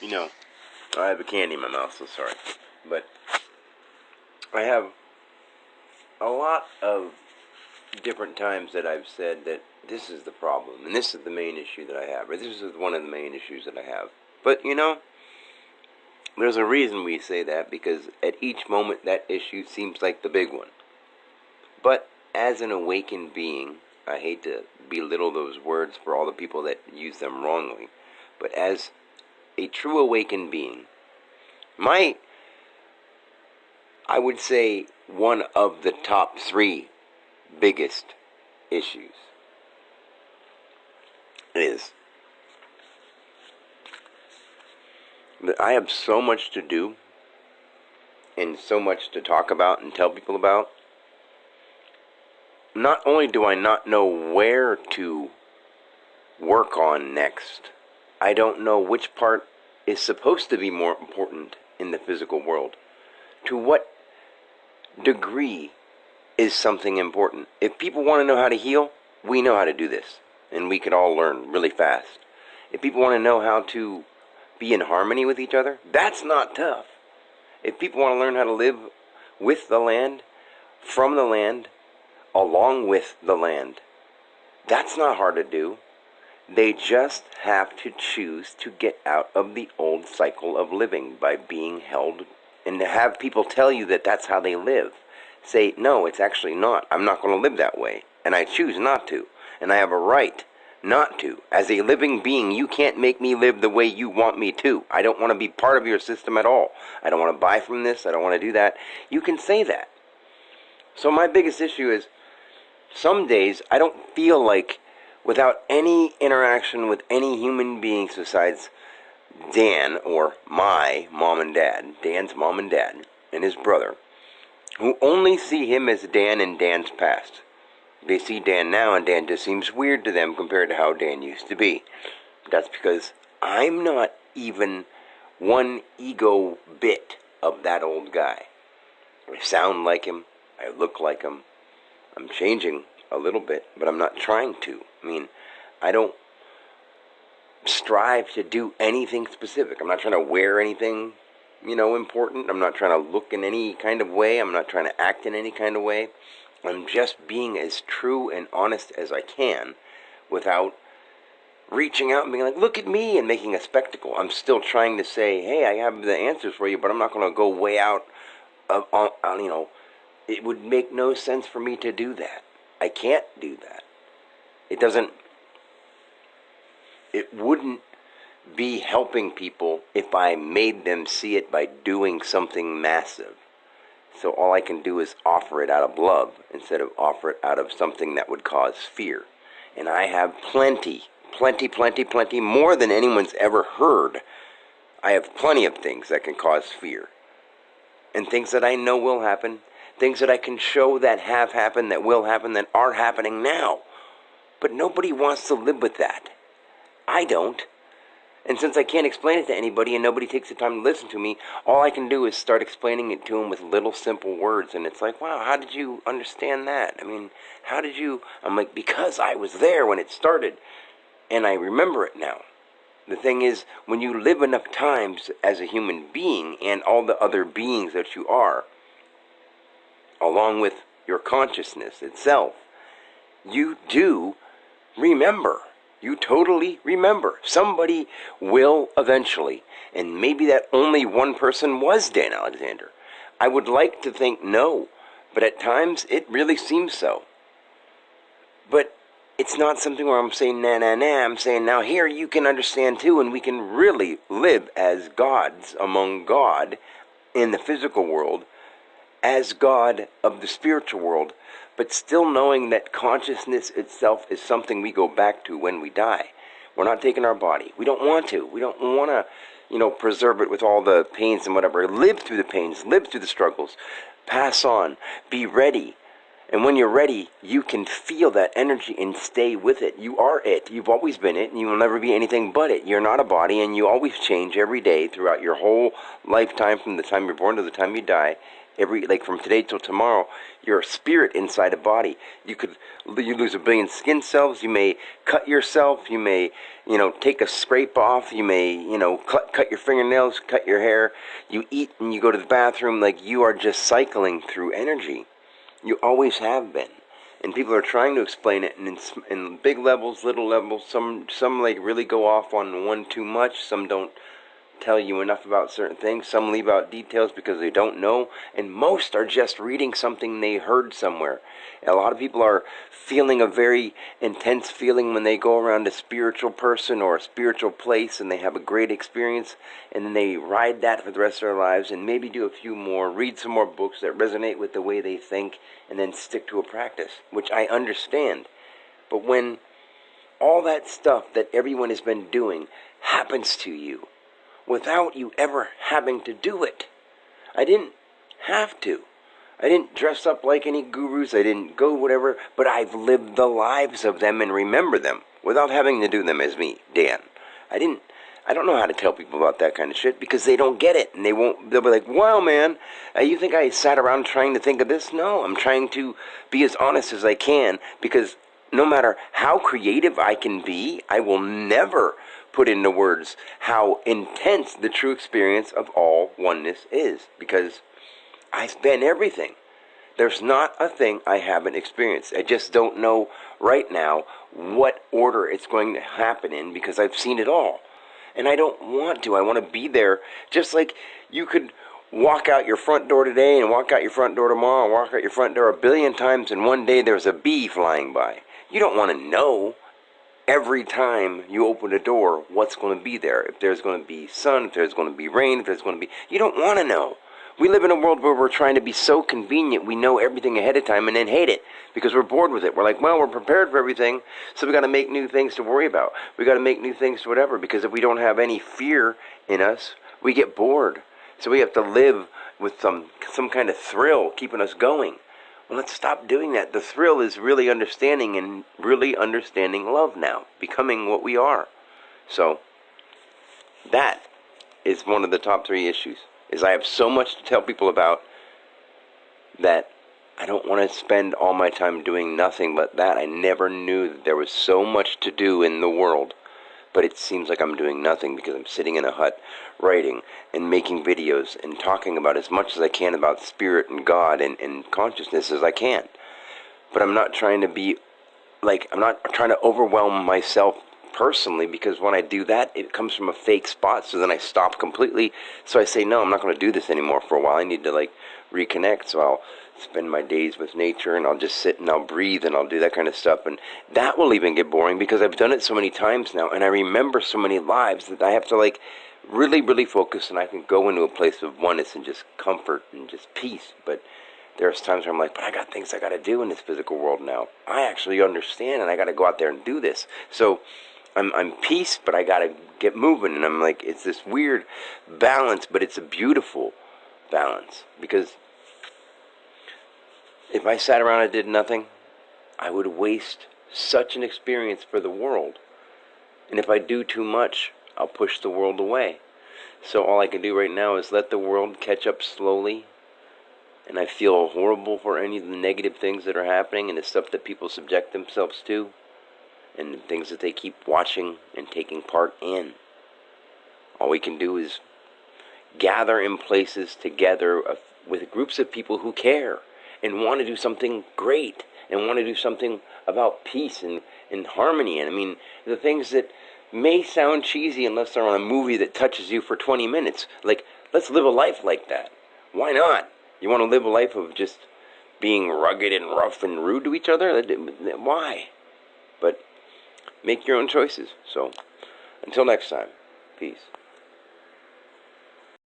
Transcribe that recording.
You know, I have a candy in my mouth, so sorry. But I have a lot of different times that I've said that this is the problem, and this is the main issue that I have, or this is one of the main issues that I have. But, there's a reason we say that, because at each moment that issue seems like the big one. But as an awakened being, I hate to belittle those words for all the people that use them wrongly, but as a true awakened being, I would say one of the top 3 biggest issues is that I have so much to do and so much to talk about and tell people about. Not only do I not know where to work on next, I don't know which part is supposed to be more important in the physical world. To what degree is something important? If people want to know how to heal, we know how to do this, and we can all learn really fast. If people want to know how to be in harmony with each other, that's not tough. If people want to learn how to live with the land, from the land, along with the land, that's not hard to do. They just have to choose to get out of the old cycle of living by being held, and to have people tell you that that's how they live. Say, no, it's actually not. I'm not going to live that way, and I choose not to, and I have a right not to. As a living being, you can't make me live the way you want me to. I don't want to be part of your system at all. I don't want to buy from this. I don't want to do that. You can say that. So my biggest issue is, some days I don't feel like, without any interaction with any human beings besides Dan, or my mom and dad, Dan's mom and dad, and his brother, who only see him as Dan and Dan's past. They see Dan now, and Dan just seems weird to them compared to how Dan used to be. That's because I'm not even one ego bit of that old guy. I sound like him. I look like him. I'm changing a little bit, but I'm not trying to. I don't strive to do anything specific. I'm not trying to wear anything, important. I'm not trying to look in any kind of way. I'm not trying to act in any kind of way. I'm just being as true and honest as I can without reaching out and being like, look at me, and making a spectacle. I'm still trying to say, hey, I have the answers for you, but I'm not going to go way out on. It would make no sense for me to do that. I can't do that. It wouldn't be helping people if I made them see it by doing something massive. So all I can do is offer it out of love instead of offer it out of something that would cause fear. And I have plenty, more than anyone's ever heard. I have plenty of things that can cause fear. And things that I know will happen. Things that I can show that have happened, that will happen, that are happening now. But nobody wants to live with that. I don't. And since I can't explain it to anybody and nobody takes the time to listen to me, all I can do is start explaining it to them with little simple words. And it's like, wow, how did you understand that? How did you? I'm like, because I was there when it started. And I remember it now. The thing is, when you live enough times as a human being and all the other beings that you are, along with your consciousness itself, you do remember. You totally remember. Somebody will eventually. And maybe that only one person was Dan Alexander. I would like to think no, but at times it really seems so. But it's not something where I'm saying nah. I'm saying now here you can understand too, and we can really live as gods among God in the physical world, as God of the spiritual world, but still knowing that consciousness itself is something we go back to when we die. We're not taking our body. We don't want to. We don't want to, preserve it with all the pains and whatever. Live through the pains, live through the struggles, pass on, be ready. And when you're ready, you can feel that energy and stay with it. You are it. You've always been it, and you will never be anything but it. You're not a body, and you always change every day throughout your whole lifetime, from the time you're born to the time you die. Like from today till tomorrow, you're a spirit inside a body. You lose 1 billion skin cells. You may cut yourself. You may, take a scrape off. You may, cut your fingernails, cut your hair. You eat and you go to the bathroom. Like, you are just cycling through energy. You always have been. And people are trying to explain it in big levels, little levels. Some like really go off on one too much. Some don't tell you enough about certain things. Some leave out details because they don't know, and most are just reading something they heard somewhere. And a lot of people are feeling a very intense feeling when they go around a spiritual person or a spiritual place, and they have a great experience, and then they ride that for the rest of their lives, and maybe do a few more, read some more books that resonate with the way they think, and then stick to a practice, which I understand. But when all that stuff that everyone has been doing happens to you, without you ever having to do it. I didn't have to. I didn't dress up like any gurus. I didn't go whatever, but I've lived the lives of them and remember them without having to do them as me, Dan. I don't know how to tell people about that kind of shit because they don't get it, and they'll be like, wow, man, you think I sat around trying to think of this? No, I'm trying to be as honest as I can, because no matter how creative I can be, I will never put into words how intense the true experience of all oneness is, because I've been everything. There's not a thing I haven't experienced. I just don't know right now what order it's going to happen in, because I've seen it all. And I don't want to. I want to be there. Just like you could walk out your front door today and walk out your front door tomorrow and walk out your front door 1 billion times, and one day there's a bee flying by. You don't want to know every time you open a door what's going to be there. If there's going to be sun, if there's going to be rain, if there's going to be... You don't want to know. We live in a world where we're trying to be so convenient, we know everything ahead of time and then hate it because we're bored with it. We're like, well, we're prepared for everything, so we got to make new things to worry about. We got to make new things to whatever, because if we don't have any fear in us, we get bored. So we have to live with some kind of thrill keeping us going. Well, let's stop doing that. The thrill is really understanding, and really understanding love now, becoming what we are. So that is one of the top 3 issues, is I have so much to tell people about that I don't want to spend all my time doing nothing but that. I never knew that there was so much to do in the world, but it seems like I'm doing nothing because I'm sitting in a hut writing and making videos and talking about as much as I can about spirit and God and consciousness as I can. But I'm not trying to be like, I'm not trying to overwhelm myself personally, because when I do that, it comes from a fake spot, so then I stop completely. So I say, no, I'm not going to do this anymore for a while. I need to like reconnect, so I'll spend my days with nature, and I'll just sit and I'll breathe and I'll do that kind of stuff, and that will even get boring because I've done it so many times now, and I remember so many lives that I have to like really, really focus, and I can go into a place of oneness and just comfort and just peace. But there's times where I'm like, but I got things I got to do in this physical world now. I actually understand, and I got to go out there and do this. So I'm peace, but I got to get moving, and I'm like, it's this weird balance, but it's a beautiful balance, because if I sat around and did nothing, I would waste such an experience for the world. And if I do too much, I'll push the world away. So all I can do right now is let the world catch up slowly. And I feel horrible for any of the negative things that are happening and the stuff that people subject themselves to, and the things that they keep watching and taking part in. All we can do is gather in places together with groups of people who care and want to do something great and want to do something about peace and harmony. And I mean, the things that may sound cheesy unless they're on a movie that touches you for 20 minutes. Like, let's live a life like that. Why not? You want to live a life of just being rugged and rough and rude to each other? Why? But make your own choices. So, until next time, peace.